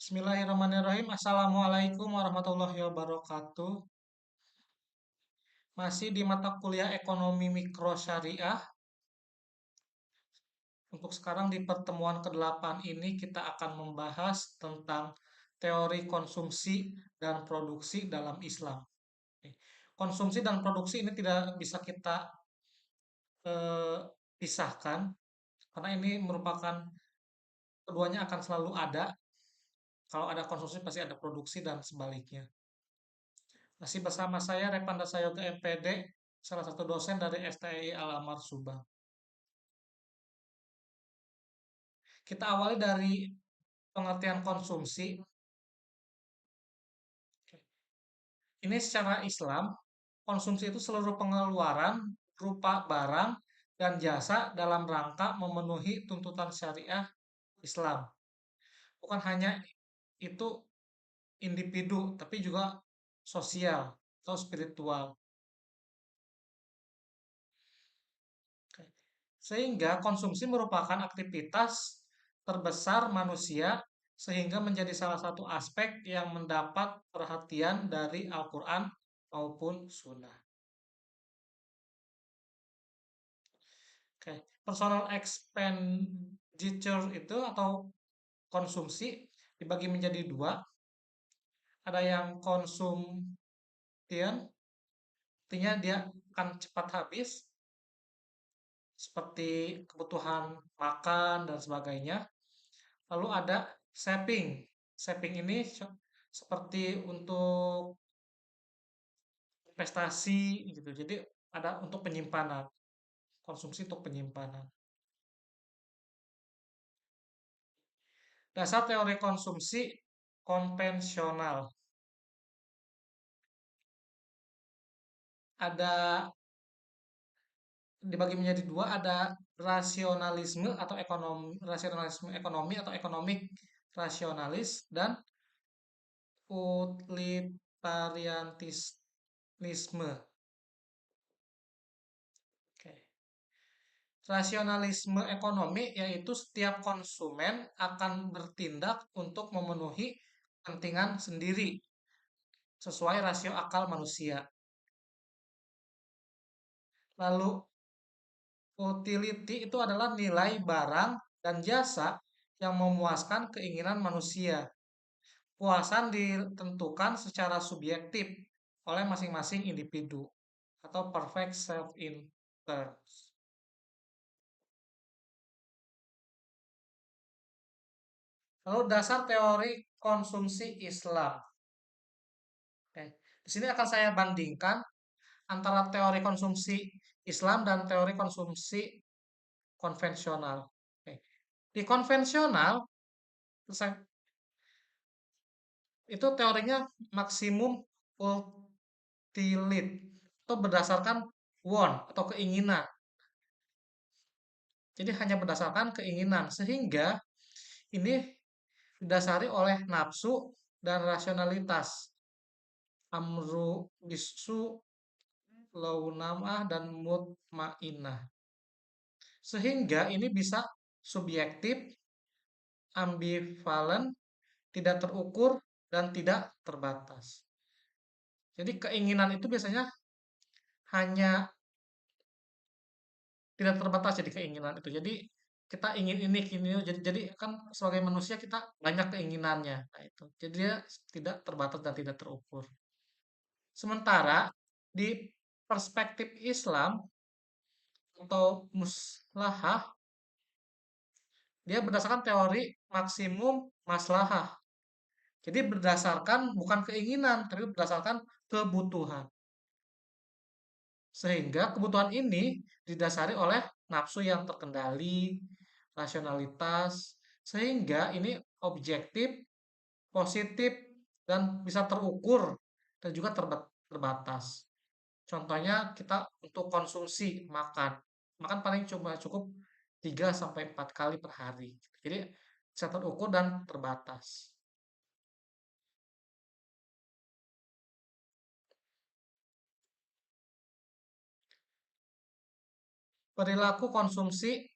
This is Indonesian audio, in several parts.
Bismillahirrahmanirrahim. Assalamualaikum warahmatullahi wabarakatuh. Masih di mata kuliah Ekonomi Mikro Syariah. Untuk sekarang di pertemuan ke-8 ini kita akan membahas tentang teori konsumsi dan produksi dalam Islam. Konsumsi dan produksi ini tidak bisa kita pisahkan karena ini merupakan keduanya akan selalu ada. Kalau ada konsumsi pasti ada produksi dan sebaliknya. Masih bersama saya Repanda Sayoga MPD, salah satu dosen dari STI Al-Amar Subang. Kita awali dari pengertian konsumsi. Ini secara Islam, konsumsi itu seluruh pengeluaran berupa barang dan jasa dalam rangka memenuhi tuntutan syariah Islam. Bukan hanya itu individu, tapi juga sosial atau spiritual. Sehingga konsumsi merupakan aktivitas terbesar manusia sehingga menjadi salah satu aspek yang mendapat perhatian dari Al-Quran maupun Sunnah. Oke. Personal expenditure itu atau konsumsi dibagi menjadi dua. Ada yang consumption, artinya dia akan cepat habis, seperti kebutuhan makan dan sebagainya. Lalu ada saving. Saving ini seperti untuk investasi gitu. Jadi ada untuk penyimpanan, konsumsi untuk penyimpanan. Dasar teori konsumsi konvensional. Ada dibagi menjadi dua, ada rasionalisme ekonomi atau ekonomik rasionalis dan utilitarianisme. Oke. Rasionalisme ekonomi yaitu setiap konsumen akan bertindak untuk memenuhi kepentingan sendiri sesuai rasio akal manusia. Lalu utility itu adalah nilai barang dan jasa yang memuaskan keinginan manusia. Puasan ditentukan secara subjektif oleh masing-masing individu atau perfect self-interest. Lalu dasar teori konsumsi Islam. Oke. Di sini akan saya bandingkan antara teori konsumsi Islam dan teori konsumsi konvensional. Oke. Di konvensional itu teorinya maksimum ultimate itu berdasarkan want atau keinginan. Jadi hanya berdasarkan keinginan sehingga ini didasari oleh nafsu dan rasionalitas. Amru bisu launamah dan mutmainah. Sehingga ini bisa subjektif, ambivalen, tidak terukur, dan tidak terbatas. Jadi keinginan itu biasanya hanya tidak terbatas jadi keinginan itu. Jadi kita ingin ini, jadi kan sebagai manusia kita banyak keinginannya. Nah itu. Jadi dia tidak terbatas dan tidak terukur. Sementara di perspektif Islam atau muslahah dia berdasarkan teori maksimum maslahah. Jadi berdasarkan bukan keinginan, tapi berdasarkan kebutuhan. Sehingga kebutuhan ini didasari oleh nafsu yang terkendali, rasionalitas, sehingga ini objektif, positif, dan bisa terukur dan juga terbatas. Contohnya kita untuk konsumsi makan. Makan paling cuma cukup 3 sampai 4 kali per hari. Jadi bisa terukur dan terbatas. Perilaku konsumsi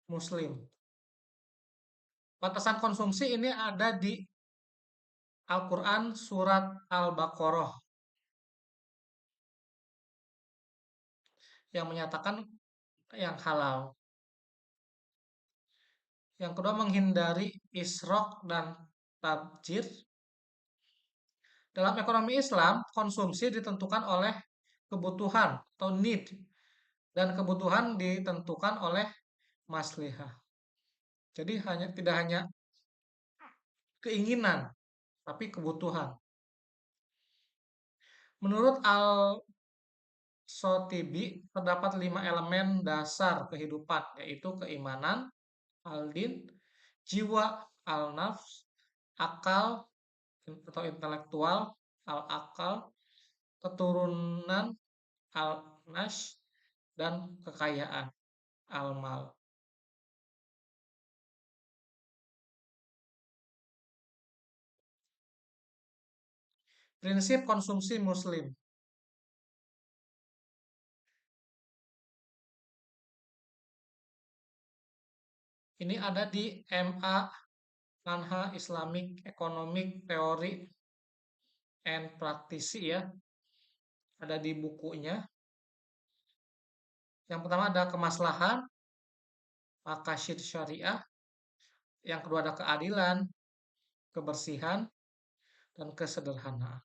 muslim. Batasan konsumsi ini ada di Al-Quran surat Al-Baqarah yang menyatakan yang halal. Yang kedua menghindari isrok dan tabjir. Dalam ekonomi Islam, konsumsi ditentukan oleh kebutuhan atau need dan kebutuhan ditentukan oleh maslihah. Jadi tidak hanya keinginan, tapi kebutuhan. Menurut Al-Sotibi, terdapat 5 elemen dasar kehidupan, yaitu keimanan, al-din, jiwa, al-nafs, akal atau intelektual, al-akal, keturunan, al-nash, dan kekayaan, al-mal. Prinsip konsumsi muslim. Ini ada di MA Manha Islamic Economic Theory and Practice ya. Ada di bukunya. Yang pertama ada kemaslahan, maqasid syariah. Yang kedua ada keadilan, kebersihan, dan kesederhanaan.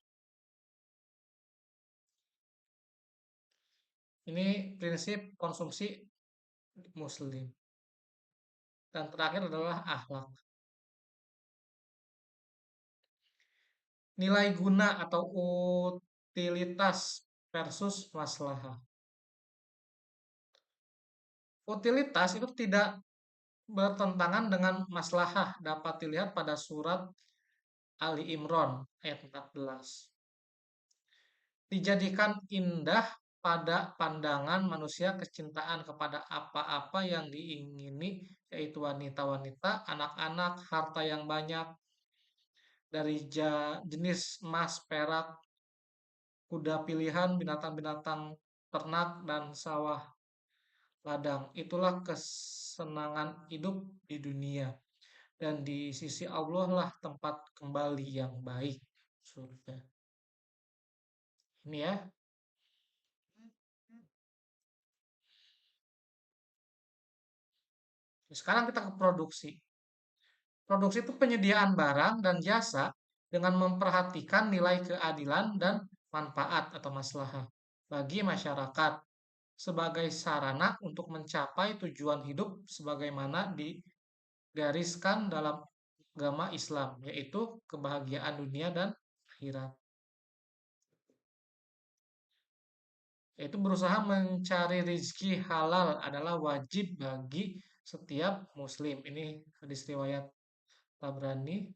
Ini prinsip konsumsi muslim. Dan terakhir adalah akhlak. Nilai guna atau utilitas versus maslahah. Utilitas itu tidak bertentangan dengan maslahah dapat dilihat pada surat Ali Imran ayat 14. Dijadikan indah pada pandangan manusia kecintaan kepada apa-apa yang diingini, yaitu wanita-wanita, anak-anak, harta yang banyak, dari jenis emas, perak, kuda pilihan, binatang-binatang ternak, dan sawah ladang. Itulah kesenangan hidup di dunia. Dan di sisi Allah lah tempat kembali yang baik, surga. Ini ya. Sekarang kita ke produksi. Produksi itu penyediaan barang dan jasa dengan memperhatikan nilai keadilan dan manfaat atau maslahah bagi masyarakat sebagai sarana untuk mencapai tujuan hidup sebagaimana digariskan dalam agama Islam, yaitu kebahagiaan dunia dan akhirat. Yaitu berusaha mencari rizki halal adalah wajib bagi setiap muslim. Ini hadis riwayat Tabrani.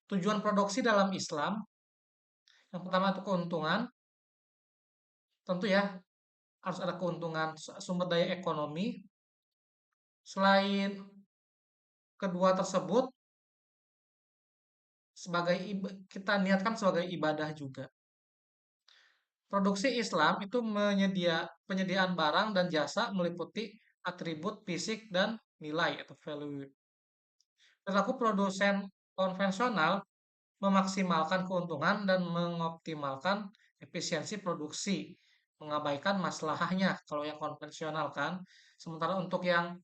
Tujuan produksi dalam Islam, yang pertama itu keuntungan. Tentu ya, harus ada keuntungan sumber daya ekonomi. Selain kedua tersebut, kita niatkan sebagai ibadah juga. Produksi Islam itu penyediaan barang dan jasa meliputi atribut fisik dan nilai atau value. Perilaku produsen konvensional memaksimalkan keuntungan dan mengoptimalkan efisiensi produksi, mengabaikan masalahnya kalau yang konvensional kan. Sementara untuk yang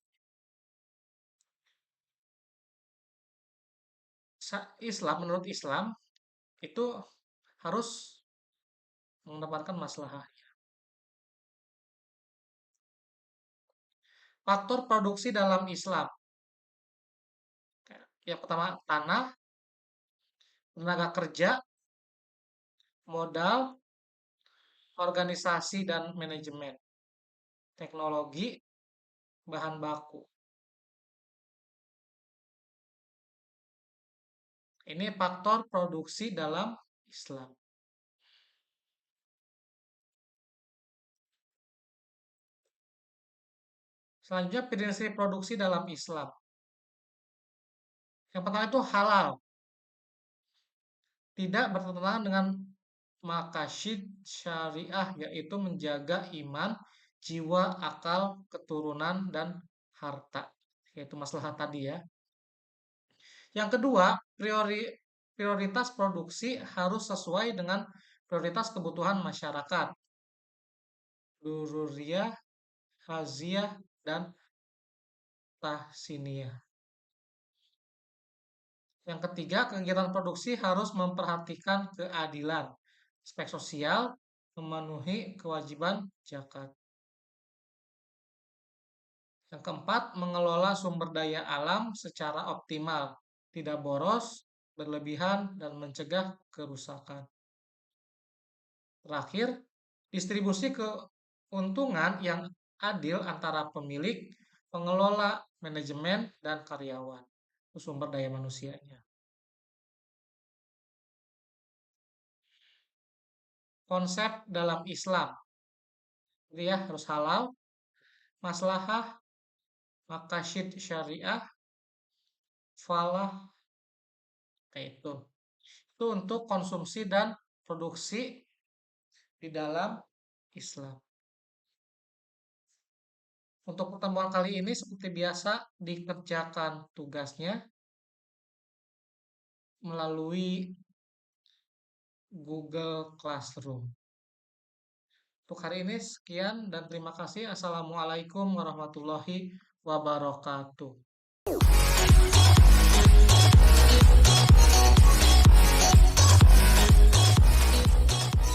Islam, menurut Islam itu harus mendapatkan masalah. Faktor produksi dalam Islam. Yang pertama tanah, tenaga kerja, modal, organisasi dan manajemen, teknologi, bahan baku. Ini faktor produksi dalam Islam. Selanjutnya prinsip produksi dalam Islam. Yang pertama itu halal, tidak bertentangan dengan maqasid syariah, yaitu menjaga iman, jiwa, akal, keturunan, dan harta, yaitu maslahat tadi ya. Yang kedua, prioritas produksi harus sesuai dengan prioritas kebutuhan masyarakat, dururiyah, haziyah, dan tahsiniyah. Yang ketiga, kegiatan produksi harus memperhatikan keadilan, aspek sosial, memenuhi kewajiban zakat. Yang keempat, mengelola sumber daya alam secara optimal, tidak boros, berlebihan, dan mencegah kerusakan. Terakhir, distribusi keuntungan yang adil antara pemilik, pengelola, manajemen, dan karyawan. Itu sumber daya manusianya. Konsep dalam Islam, dia harus halal, maslahah, maqasid syariah, falah, kayak itu. Itu untuk konsumsi dan produksi di dalam Islam. Untuk pertemuan kali ini seperti biasa dikerjakan tugasnya melalui Google Classroom. Untuk hari ini sekian dan terima kasih. Assalamualaikum warahmatullahi wabarakatuh.